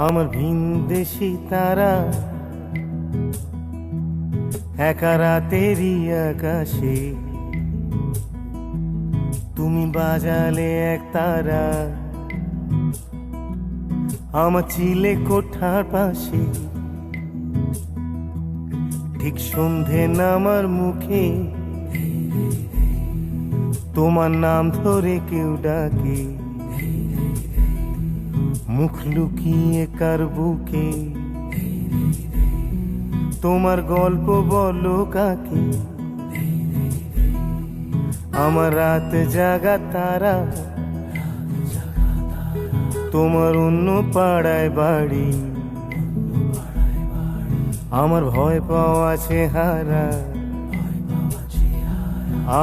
আমার ভিনদেশি তারা একা রাতেরই আকাশে, তুমি বাজালে এক তারা আমার চিলে কোঠার পাশে। ঠিক সন্ধে নামার মুখে তোমার নাম ধরে কেউ ডাকে, মুখ লুকিয়ে কার বুকে তোমার গল্প বলো কাকে। আমার রাত জাগা তারা তোমার অন্য পাড়ায় বাড়ি, আমার ভয় পাওয়া চেহারা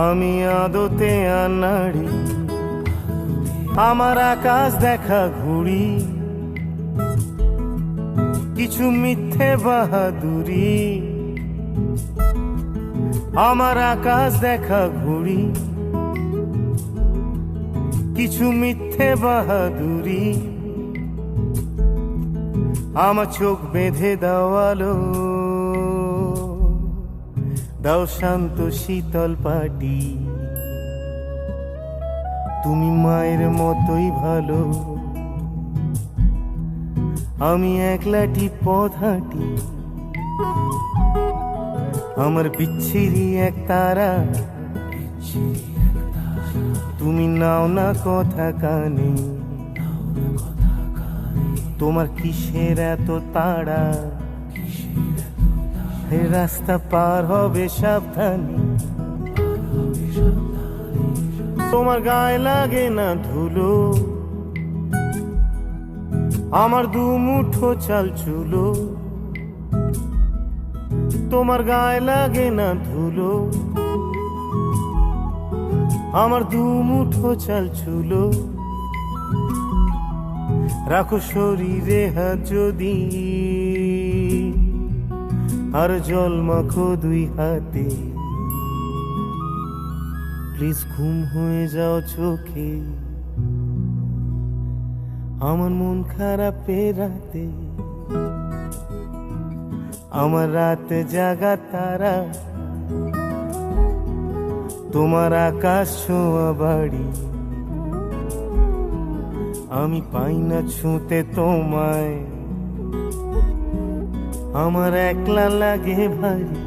আমি আদতে আনাড়ি। আমার আকাশ দেখা ঘুড়ি কিছু মিথ্যে বাহাদুরি, আমার আকাশ দেখা ঘুড়ি কিছু মিথ্যে বাহাদুরি। আমার চোখ বেঁধে দেওয়ালো দাও শান্ত শীতল পাটি, তুমি মায়ের মতোই ভালো, আমি একলাটি পথ হাঁটি। আমার বিচ্ছিরি এক তারা তুমি নাও না কথা কানে, তোমার কিসের এত তাড়া, রাস্তা পার হবে সাবধানে। তোমার গায়ে লাগে না ধুলো, আমার দু মুঠো চাল চুলো। তোমার গায়ে লাগে না ধুলো, আমার দু মুঠো চাল চুলো। রাখো শরীরে হাত যদি আর জল মাখো দুই হাতে, প্লিজ ঘুম হয়ে যাও চোখে আমার মন খারাপ রাতে। আমার রাত জাগা তারা তোমার আকাশ ছোঁয়া বাড়ি, আমি পাই না ছুঁতে তোমায়, আমার একলা লাগে ভারী।